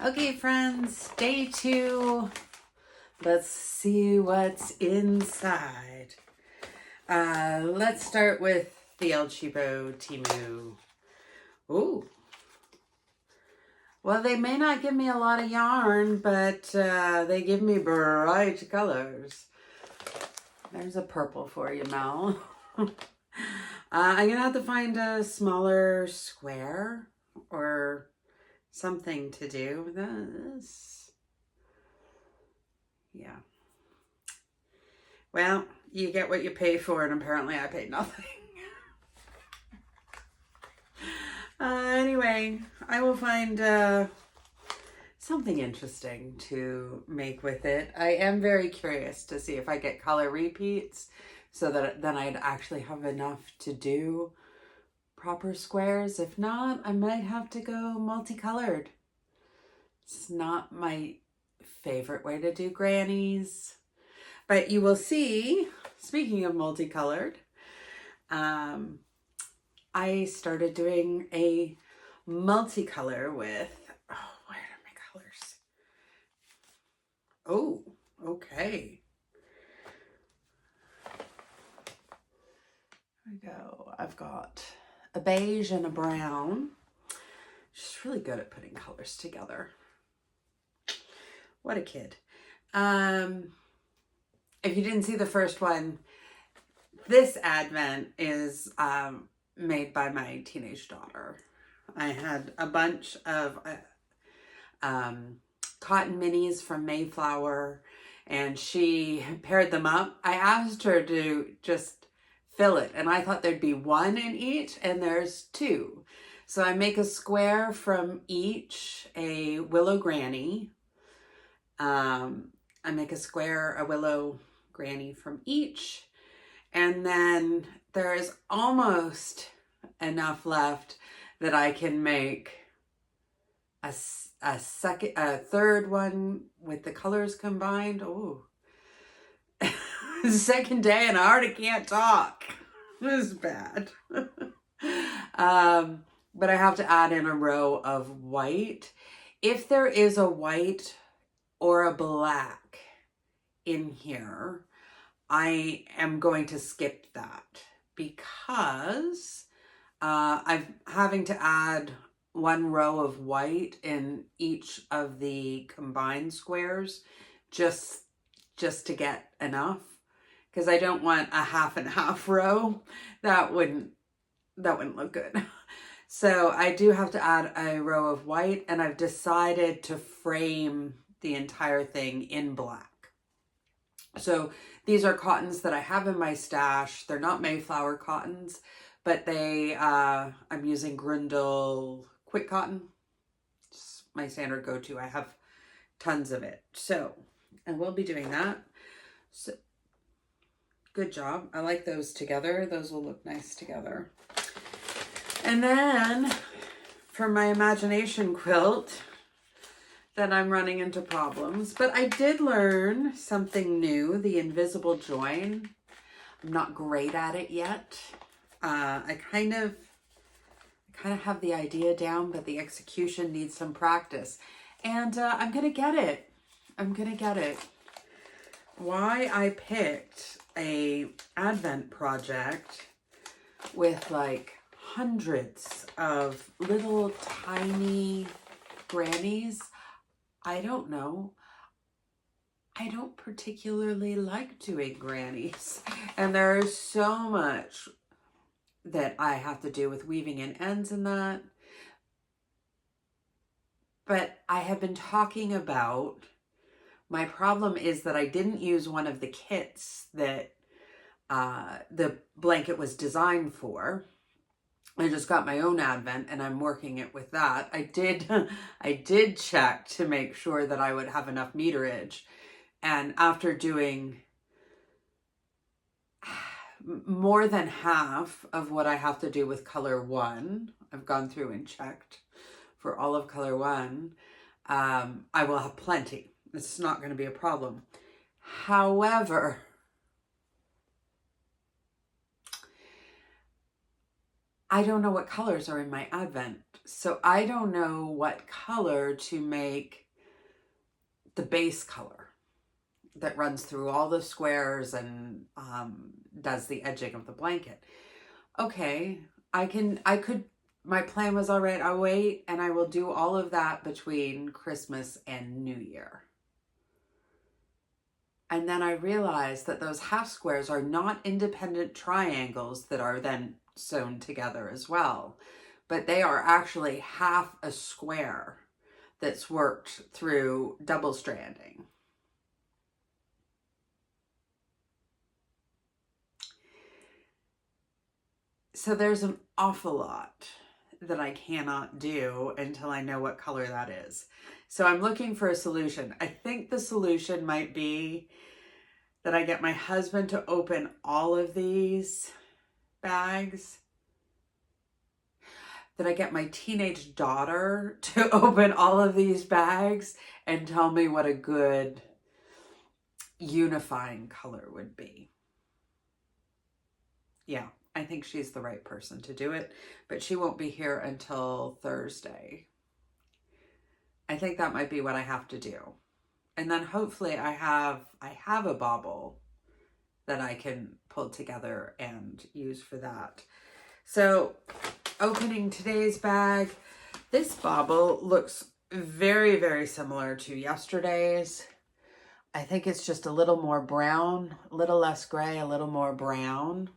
Okay, friends, day 2. Let's see what's inside. Let's start with the El Cheapo Timu. Ooh. Well, they may not give me a lot of yarn, but they give me bright colors. There's a purple for you, Mel. I'm going to have to find a smaller square or something to do with this. Yeah. Well, you get what you pay for, and apparently I paid nothing. Anyway, I will find something interesting to make with it. I am very curious to see if I get color repeats so that then I'd actually have enough to do proper squares. If not, I might have to go multicolored. It's not my favorite way to do grannies, but you will see, speaking of multicolored, I started doing a multicolor with, where are my colors? Oh, okay. There we go. I've got a beige and a brown. She's really good at putting colors together. What a kid. If you didn't see the first one, this Advent is made by my teenage daughter. I had a bunch of cotton minis from Mayflower, and she paired them up. I asked her to just fill it, and I thought there'd be one in each, and there's 2. So I make a square from each, a Willow Granny. I make a square, a Willow Granny from each, and then there's almost enough left that I can make a third one with the colors combined. Oh, second day and I already can't talk. This is bad. But I have to add in a row of white. If there is a white or a black in here, I am going to skip that because I'm having to add 1 row of white in each of the combined squares just to get enough, because I don't want a half and half row. That wouldn't look good. So I do have to add a row of white, and I've decided to frame the entire thing in black. So these are cottons that I have in my stash. They're not Mayflower cottons, but they, I'm using Grundle Quick Cotton. It's my standard go-to. I have tons of it. So, and we'll be doing that. So, good job. I like those together. Those will look nice together. And then for my imagination quilt, that I'm running into problems, but I did learn something new, the invisible join. I'm not great at it yet. I kind of have the idea down, but the execution needs some practice. And I'm gonna get it. I'm gonna get it. Why I picked a Advent project with like hundreds of little tiny grannies, I don't know. I don't particularly like doing grannies, and there is so much that I have to do with weaving in ends and that. But I have been talking about, my problem is that I didn't use one of the kits that the blanket was designed for. I just got my own Advent, and I'm working it with that. I did check to make sure that I would have enough meterage. And after doing more than half of what I have to do with color 1, I've gone through and checked for all of color 1, I will have plenty. It's not going to be a problem. However, I don't know what colors are in my Advent. So I don't know what color to make the base color that runs through all the squares and does the edging of the blanket. Okay, my plan was all right, I'll wait and I will do all of that between Christmas and New Year. And then I realized that those half squares are not independent triangles that are then sewn together as well, but they are actually half a square that's worked through double stranding. So there's an awful lot that I cannot do until I know what color that is. So I'm looking for a solution. I think the solution might be that I get my husband to open all of these bags, that I get my teenage daughter to open all of these bags and tell me what a good unifying color would be. Yeah, I think she's the right person to do it, but she won't be here until Thursday. I think that might be what I have to do. And then hopefully I have a bauble that I can pull together and use for that. So opening today's bag, this bauble looks very, very similar to yesterday's. I think it's just a little more brown, a little less gray, a little more brown.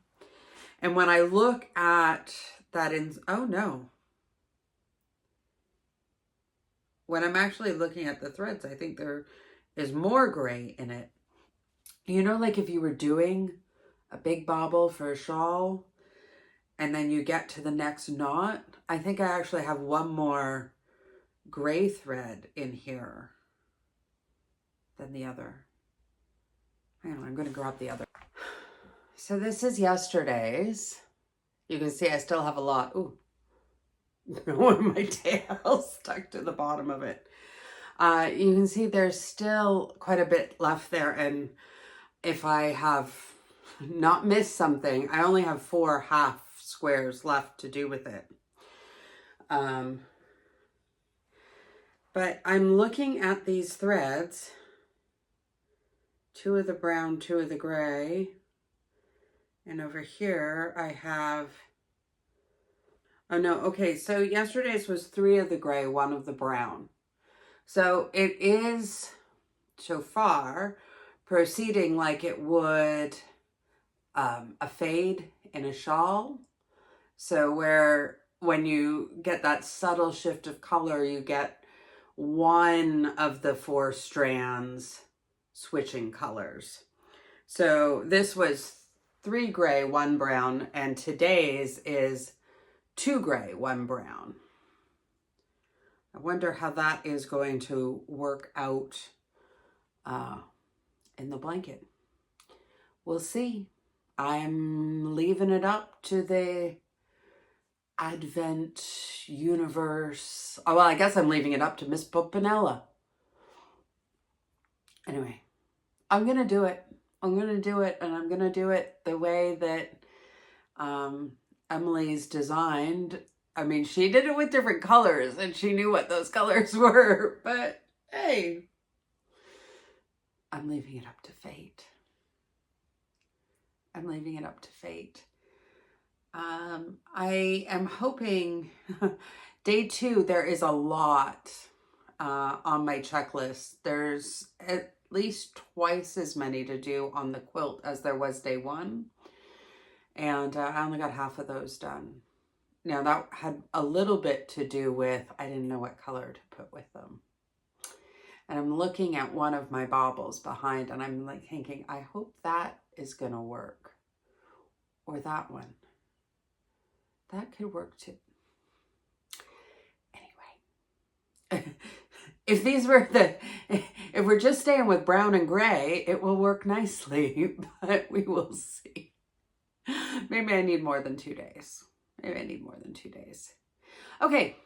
And when I look at that oh no. When I'm actually looking at the threads, I think there is more gray in it. You know, like if you were doing a big bauble for a shawl and then you get to the next knot, I think I actually have one more gray thread in here than the other. Hang on, I'm going to grab the other. So this is yesterday's. You can see I still have a lot. Ooh, one of my tails stuck to the bottom of it. You can see there's still quite a bit left there. And if I have not missed something, I only have 4 half squares left to do with it. But I'm looking at these threads. 2 of the brown, 2 of the gray. And over here I have, oh no, okay, so yesterday's was 3 of the gray, 1 of the brown. So it is, so far, proceeding like it would a fade in a shawl. So when you get that subtle shift of color, you get 1 of the 4 strands switching colors. So this was 3 gray, 1 brown, and today's is 2 gray, 1 brown. I wonder how that is going to work out in the blanket. We'll see. I'm leaving it up to the Advent universe. Oh, well, I guess I'm leaving it up to Miss Popanella. Anyway, I'm going to do it. I'm going to do it, and I'm going to do it the way that Emily's designed. I mean, she did it with different colors, and she knew what those colors were, but hey, I'm leaving it up to fate. I'm leaving it up to fate. I am hoping day 2, there is a lot on my checklist. There's at least twice as many to do on the quilt as there was day 1. And I only got half of those done. Now that had a little bit to do with, I didn't know what color to put with them. And I'm looking at one of my baubles behind and I'm like thinking, I hope that is going to work. Or that one. That could work too. Anyway. If we're just staying with brown and gray, it will work nicely, but we will see. Maybe I need more than 2 days. Maybe I need more than 2 days. Okay,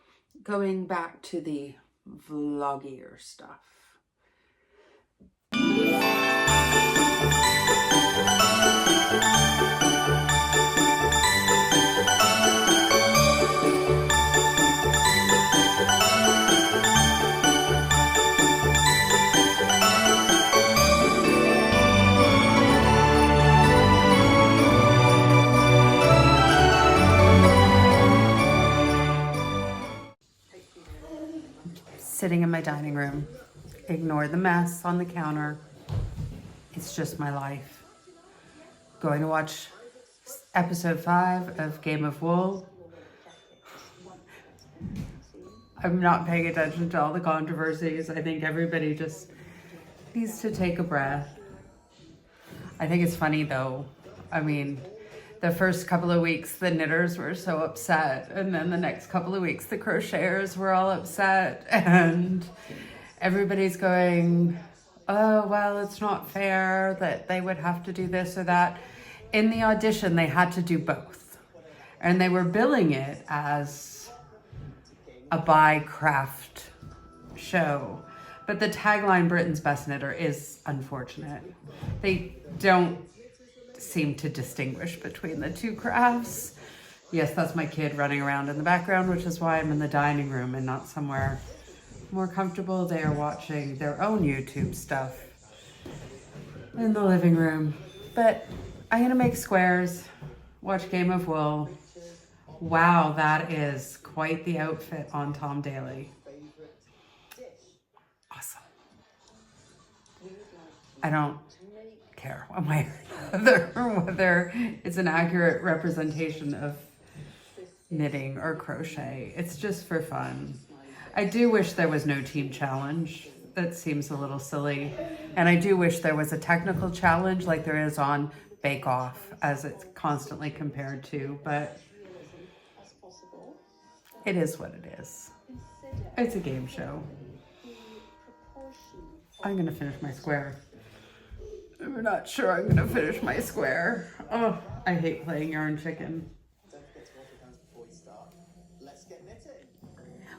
going back to the vloggier stuff. sitting in my dining room. Ignore the mess on the counter. It's just my life. Going to watch episode 5 of Game of Wool. I'm not paying attention to all the controversies. I think everybody just needs to take a breath. I think it's funny though. I mean, the first couple of weeks, the knitters were so upset. And then the next couple of weeks, the crocheters were all upset. And everybody's going, oh, well, it's not fair that they would have to do this or that. In the audition, they had to do both. And they were billing it as a by craft show. But the tagline, Britain's Best Knitter, is unfortunate. They don't seem to distinguish between the two crafts. Yes, that's my kid running around in the background, which is why I'm in the dining room and not somewhere more comfortable. They are watching their own YouTube stuff in the living room. But I'm gonna make squares, watch Game of Wool. Wow, that is quite the outfit on Tom Daly. Awesome. I don't care whether it's an accurate representation of knitting or crochet. It's just for fun. I do wish there was no team challenge. That seems a little silly. And I do wish there was a technical challenge like there is on Bake Off, as it's constantly compared to, but it is what it is. It's a game show. I'm gonna finish my square. I'm not sure I'm gonna finish my square. Oh, I hate playing yarn chicken.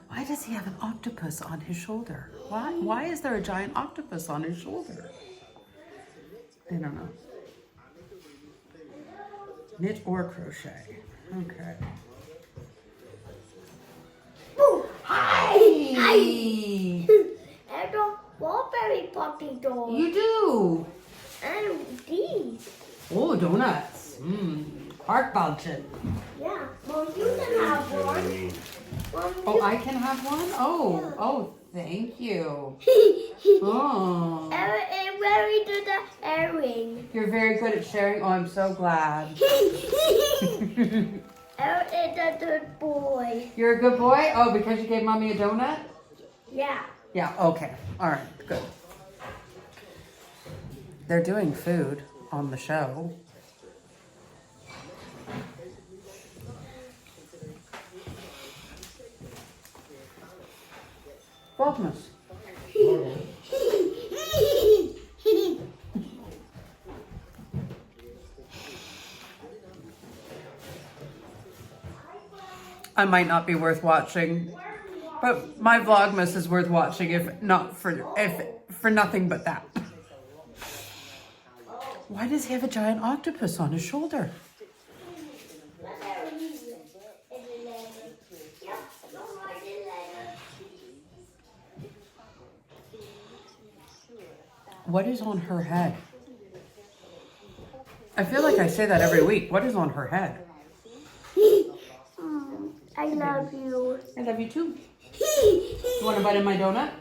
Why does he have an octopus on his shoulder? Why is there a giant octopus on his shoulder? I don't know. Knit or crochet. Okay. Oh, hi! Hi! I don't strawberry potato. You do? And these. Oh, donuts. Heart bulging. Yeah. Well, you can have one. Oh, I can have one? Oh, yeah. Oh, thank you. Oh. I'm very good at sharing. You're very good at sharing? Oh, I'm so glad. Eric is a good boy. You're a good boy? Oh, because you gave Mommy a donut? Yeah. Yeah, okay. All right, good. They're doing food on the show. Vlogmas. I might not be worth watching, but my Vlogmas is worth watching if for nothing but that. Why does he have a giant octopus on his shoulder? What is on her head? I feel like I say that every week. What is on her head? I love you. I love you too. You want to bite in my donut?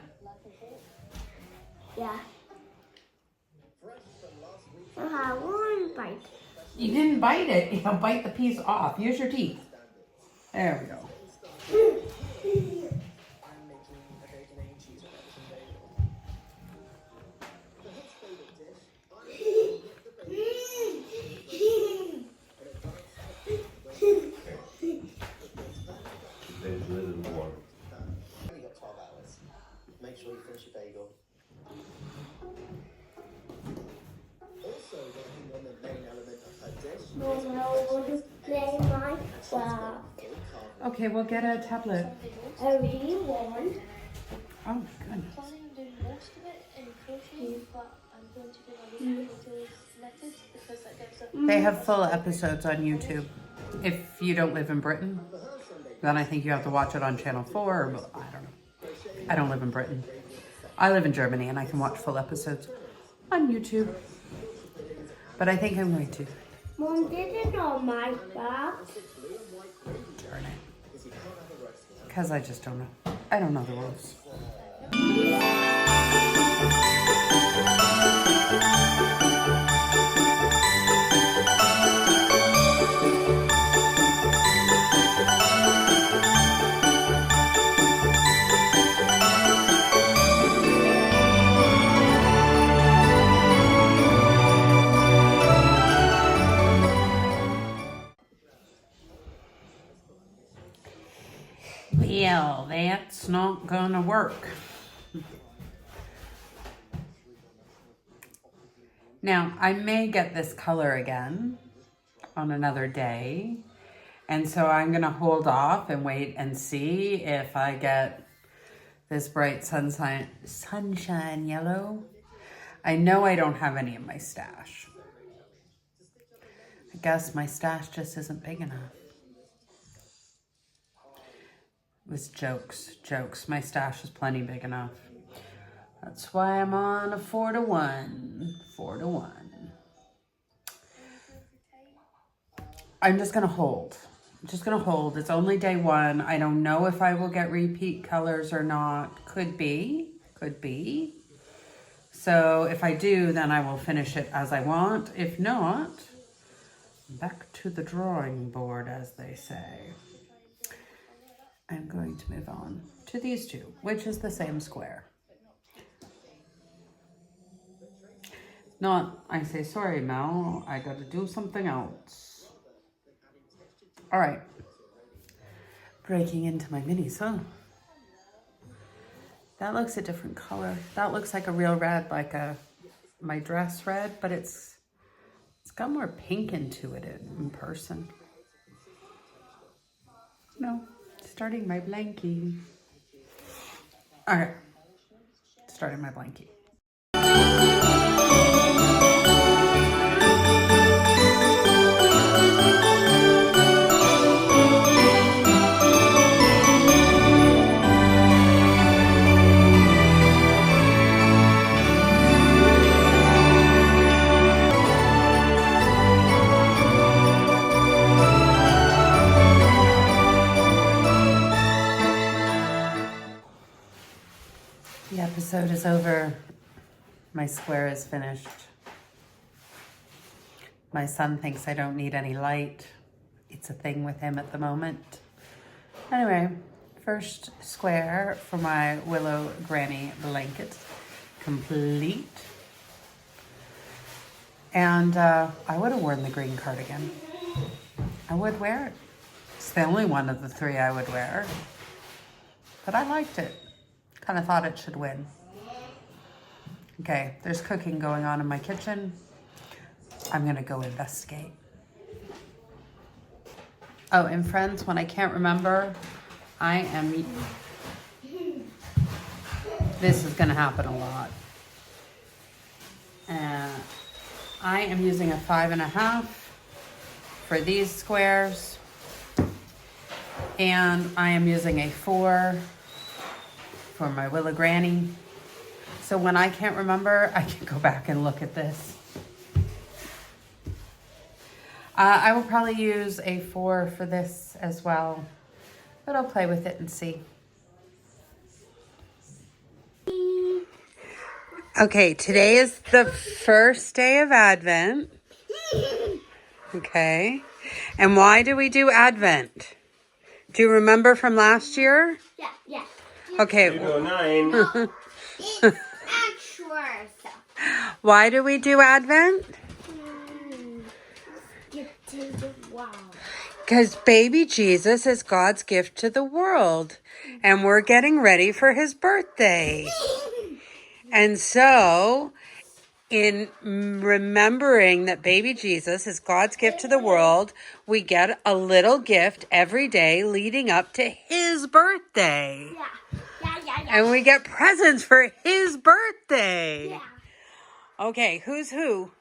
Yeah. I have one bite. You didn't bite it. You bite the piece off. Use your teeth. There we go. Make sure you finish your bagel. Also working on the main element of her dish. No, play Minecraft. Okay, we'll get a tablet. I really want. Oh my goodness. Planning on doing most of it in crochet, but I'm going to do my photos knitted because that gives a... They have full episodes on YouTube. If you don't live in Britain, then I think you have to watch it on Channel 4, or I don't know. I don't live in Britain. I live in Germany and I can watch full episodes on YouTube. But I think I'm going to. Mom, this is not Minecraft. Turn it. Because I just don't know. I don't know the rules. Well, that's not gonna work. Now, I may get this color again on another day. And so I'm gonna hold off and wait and see if I get this bright sunshine yellow. I know I don't have any in my stash. I guess my stash just isn't big enough. It was jokes. My stash is plenty big enough. That's why I'm on a 4-to-1. 4-to-1. I'm just gonna hold. It's only day one. I don't know if I will get repeat colors or not. Could be. So if I do, then I will finish it as I want. If not, back to the drawing board, as they say. I'm going to move on to these two, which is the same square. Not, I say, sorry, Mel, I gotta do something else. All right. Breaking into my minis, huh? That looks a different color. That looks like a real red, like my dress red, but it's got more pink into it in person. No, starting my blankie. All right, starting my blankie. The episode is over. My square is finished. My son thinks I don't need any light. It's a thing with him at the moment. Anyway, first square for my Willow Granny blanket complete. And I would have worn the green cardigan. I would wear it. It's the only one of the three I would wear. But I liked it. Kind of thought it should win. Okay, there's cooking going on in my kitchen. I'm gonna go investigate. Oh, and friends, when I can't remember, this is gonna happen a lot. I am using a 5.5 for these squares. And I am using a 4 for my Willow Granny. So when I can't remember, I can go back and look at this. I will probably use a 4 for this as well, but I'll play with it and see. Okay, today is the first day of Advent. Okay, and why do we do Advent? Do you remember from last year? Yeah. Okay. 209. It's extra. Why do we do Advent? Gift to the world. Because baby Jesus is God's gift to the world. And we're getting ready for his birthday. And so, in remembering that baby Jesus is God's gift to the world, we get a little gift every day leading up to his birthday. Yeah. And we get presents for his birthday. Yeah. Okay, who's who?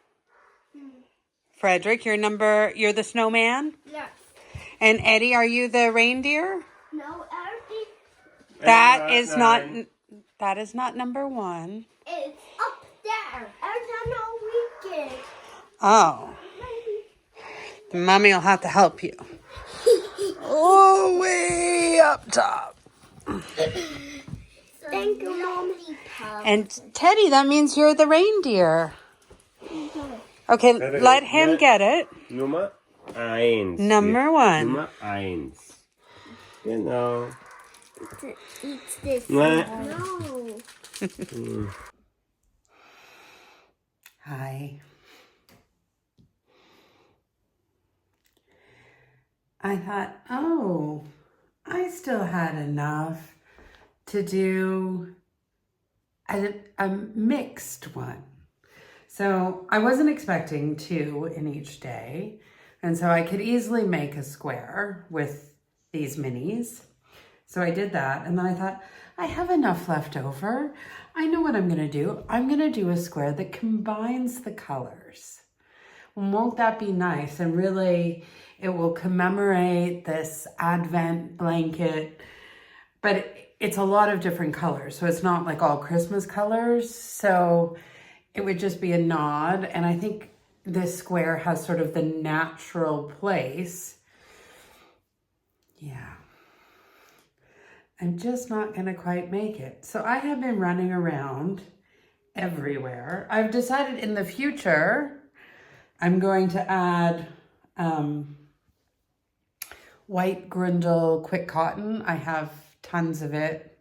Frederick, you're the snowman? Yes. And Eddie, are you the reindeer? No, Eddie. That is not number 1. It's up there. Every weekend. Oh. The mommy will have to help you. Oh, way up top. Thank you, Mommy. And Teddy, that means you're the reindeer. Okay, let him get it. Nummer 1. Number 1. Nummer 1. Genau. Eats this. Ne. No. Hi. I thought, oh, I still had enough to do a mixed one. So I wasn't expecting 2 in each day. And so I could easily make a square with these minis. So I did that. And then I thought, I have enough left over. I know what I'm going to do. I'm going to do a square that combines the colors. And won't that be nice? And really, it will commemorate this Advent blanket. But it's a lot of different colors. So it's not like all Christmas colors. So it would just be a nod. And I think this square has sort of the natural place. Yeah. I'm just not going to quite make it. So I have been running around everywhere. I've decided in the future, I'm going to add white Grundle quick cotton. I have tons of it.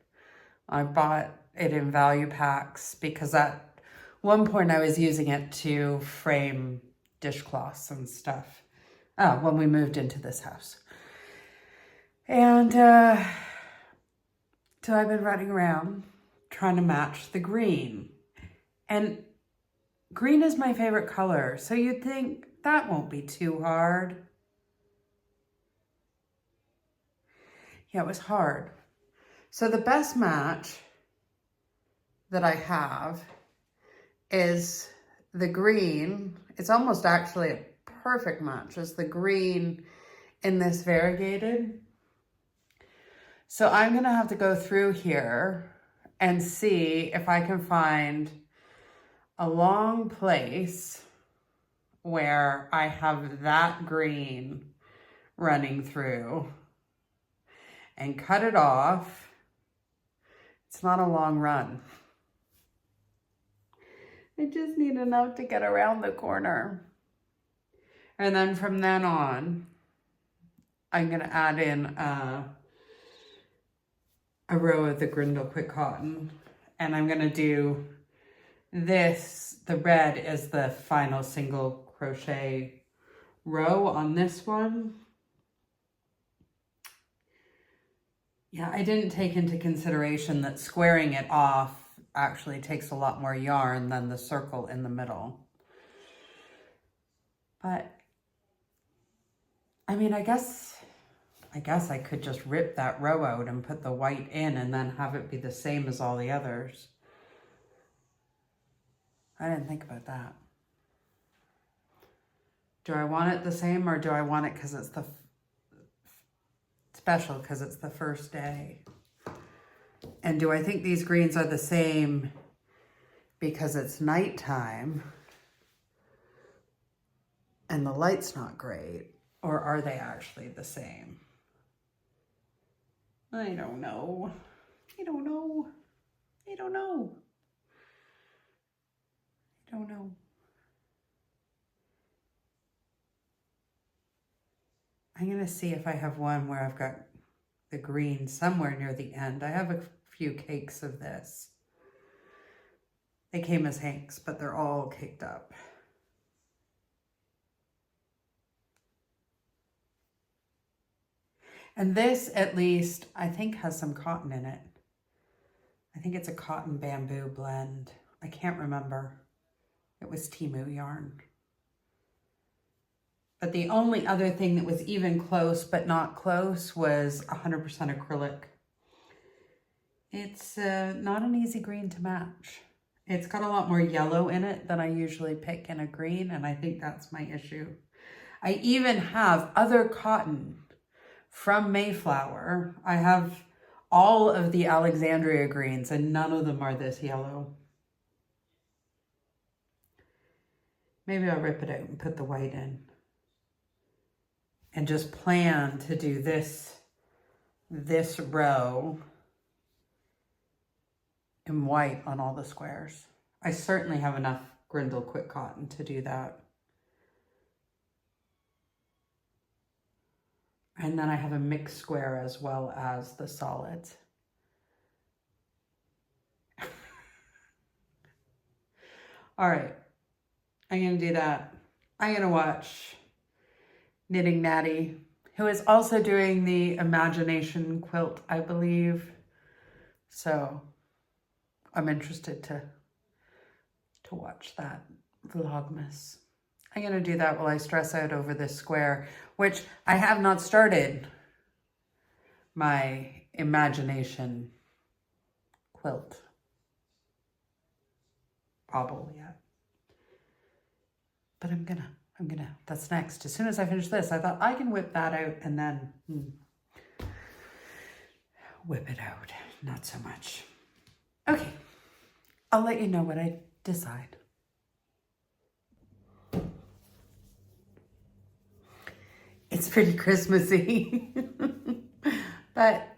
I bought it in value packs because at one point I was using it to frame dishcloths and stuff. Oh, when we moved into this house. And so I've been running around trying to match the green. And green is my favorite color. So you'd think that won't be too hard. Yeah, it was hard. So the best match that I have is the green. It's almost actually a perfect match. Is the green in this variegated. So I'm going to have to go through here and see if I can find a long place where I have that green running through and cut it off. It's not a long run. I just need enough to get around the corner. And then from then on, I'm going to add in a row of the Grundle quick cotton, and I'm going to do this. The red is the final single crochet row on this one. Yeah, I didn't take into consideration that squaring it off actually takes a lot more yarn than the circle in the middle. But I mean, I guess I could just rip that row out and put the white in and then have it be the same as all the others. I didn't think about that. Do I want it the same, or do I want it because it's the special because it's the first day? And do I think these greens are the same because it's nighttime and the light's not great? Or are they actually the same? I don't know. I don't know. I don't know. I don't know. I'm going to see if I have one where I've got the green somewhere near the end. I have a few cakes of this. They came as hanks, but they're all caked up. And this, at least, I think has some cotton in it. I think it's a cotton bamboo blend. I can't remember. It was Temu yarn. But the only other thing that was even close but not close was 100% acrylic. It's not an easy green to match. It's got a lot more yellow in it than I usually pick in a green, and I think that's my issue. I even have other cotton from Mayflower. I have all of the Alexandria greens, and none of them are this yellow. Maybe I'll rip it out and put the white in. And just plan to do this row in white on all the squares. I certainly have enough Grindle Quick Cotton to do that. And then I have a mixed square as well as the solids. All right, I'm gonna do that. I'm gonna watch Knitting Natty, who is also doing the Imagination quilt, I believe. So I'm interested to watch that Vlogmas. I'm gonna do that while I stress out over this square, which I have not started my Imagination quilt bobble yet. But I'm gonna, that's next. As soon as I finish this, I thought I can whip that out and then whip it out. Not so much. Okay, I'll let you know what I decide. It's pretty Christmassy, but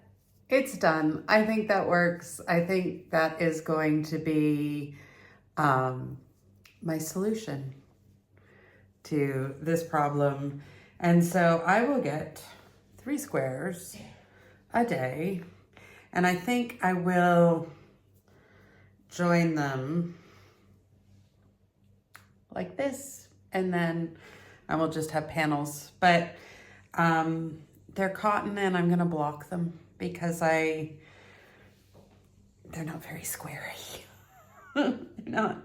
it's done. I think that works. I think that is going to be my solution to this problem. And so I will get 3 squares a day, and I think I will join them like this, and then I will just have panels. But they're cotton, and I'm gonna block them because they're not very squarey. They're not.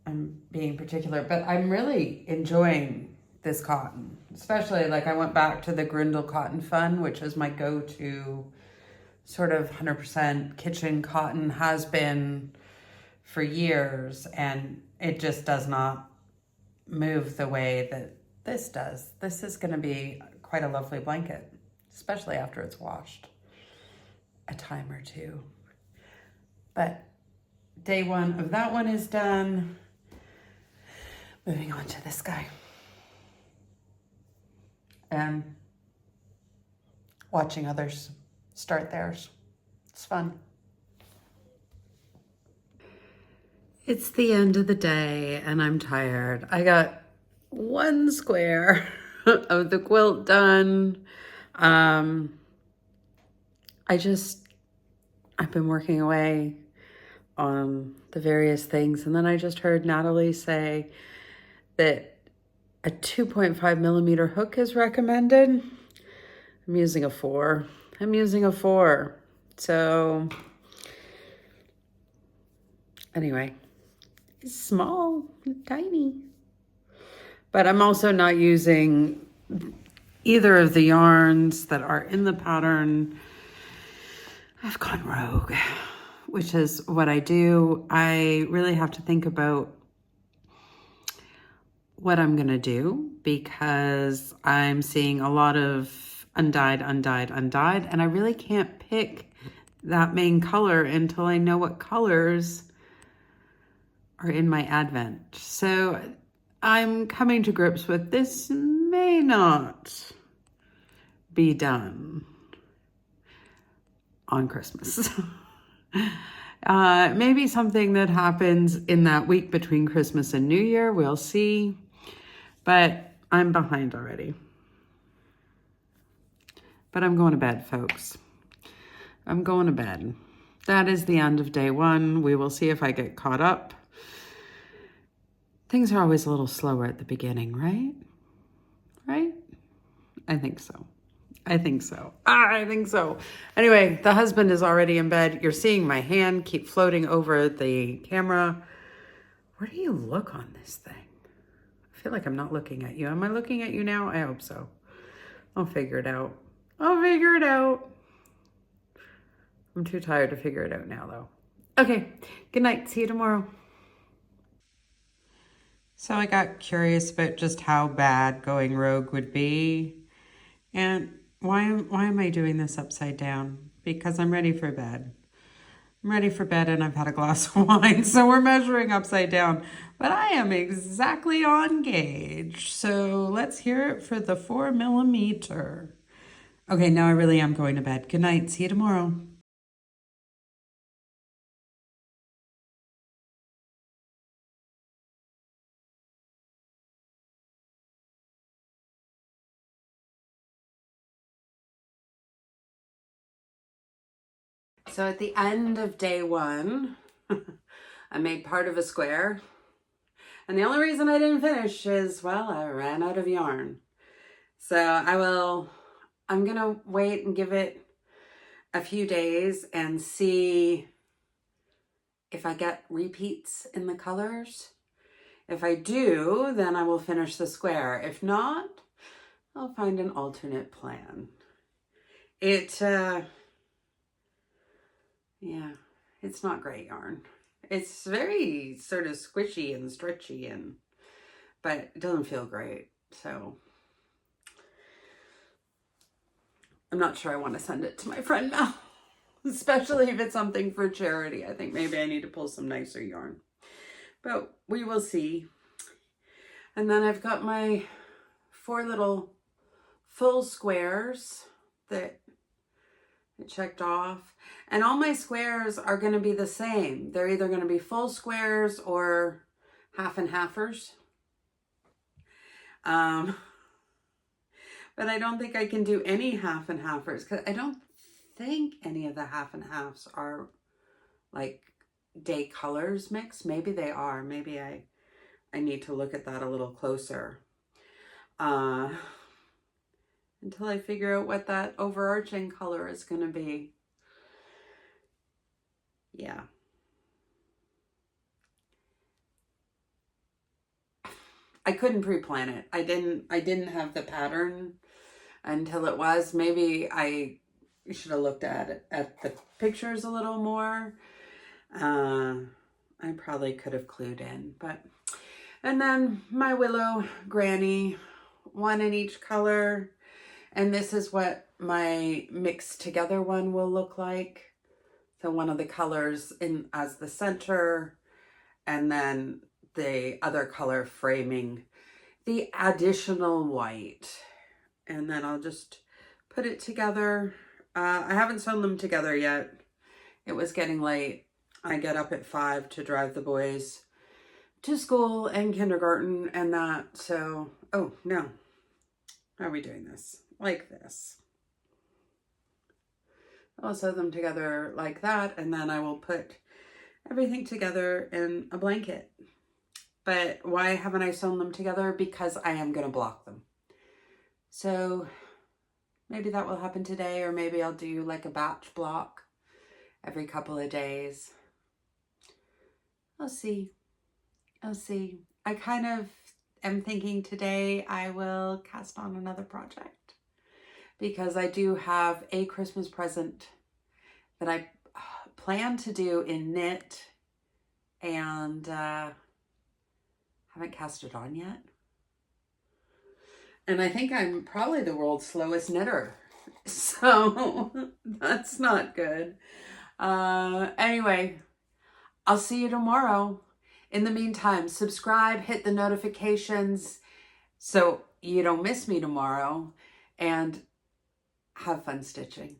I'm being particular, but I'm really enjoying this cotton, especially like I went back to the Grindle Cotton Fun, which is my go-to sort of 100% kitchen cotton, has been for years, and it just does not move the way that this does. This is going to be quite a lovely blanket, especially after it's washed a time or two. But day 1 of that one is done. Moving on to this guy. And watching others start theirs. It's fun. It's the end of the day and I'm tired. I got 1 square of the quilt done. I've been working away on the various things, and then I just heard Natalie say that a 2.5 millimeter hook is recommended. I'm using a 4. So anyway, it's small, tiny. But I'm also not using either of the yarns that are in the pattern. I've gone rogue, which is what I do. I really have to think about what I'm gonna do because I'm seeing a lot of undyed, and I really can't pick that main color until I know what colors are in my advent. So I'm coming to grips with this may not be done on Christmas. Maybe something that happens in that week between Christmas and New Year, we'll see. But I'm behind already. But I'm going to bed, folks. I'm going to bed. That is the end of day 1. We will see if I get caught up. Things are always a little slower at the beginning, right? Right? I think so. I think so. Anyway, the husband is already in bed. You're seeing my hand keep floating over the camera. Where do you look on this thing? I feel like I'm not looking at you. Am I looking at you now? I hope so. I'll figure it out. I'm too tired to figure it out now, though. Okay, good night. See you tomorrow. So I got curious about just how bad going rogue would be. And why am I doing this upside down? Because I'm ready for bed. I'm ready for bed and I've had a glass of wine, so we're measuring upside down. But I am exactly on gauge. So let's hear it for the 4 millimeter. Okay, now I really am going to bed. Good night. See you tomorrow. So at the end of day 1, I made part of a square. And the only reason I didn't finish is, well, I ran out of yarn. So I'm going to wait and give it a few days and see if I get repeats in the colors. If I do, then I will finish the square. If not, I'll find an alternate plan. Yeah, it's not great yarn. It's very sort of squishy and stretchy, but it doesn't feel great. So I'm not sure I want to send it to my friend now, especially if it's something for charity. I think maybe I need to pull some nicer yarn, but we will see. And then I've got my 4 little full squares that I checked off, and all my squares are going to be the same. They're either going to be full squares or half and halfers. But I don't think I can do any half and halfers because I don't think any of the half and halves are like day colors mix. Maybe they are. Maybe I need to look at that a little closer. Until I figure out what that overarching color is going to be. Yeah. I couldn't pre-plan it. I didn't have the pattern until it was. Maybe I should have looked at the pictures a little more. I probably could have clued in, but. And then my Willow Granny, 1 in each color. And this is what my mixed together one will look like. So one of the colors in as the center, and then the other color framing the additional white. And then I'll just put it together. I haven't sewn them together yet. It was getting late. I get up at 5 to drive the boys to school and kindergarten and that. So, oh no, how are we doing this? Like this. I'll sew them together like that, and then I will put everything together in a blanket. But why haven't I sewn them together? Because I am going to block them. So maybe that will happen today, or maybe I'll do like a batch block every couple of days. I'll see. I'll see. I kind of am thinking today I will cast on another project, because I do have a Christmas present that I plan to do in knit, and haven't cast it on yet. And I think I'm probably the world's slowest knitter, so that's not good. Anyway, I'll see you tomorrow. In the meantime, subscribe, hit the notifications so you don't miss me tomorrow, and have fun stitching.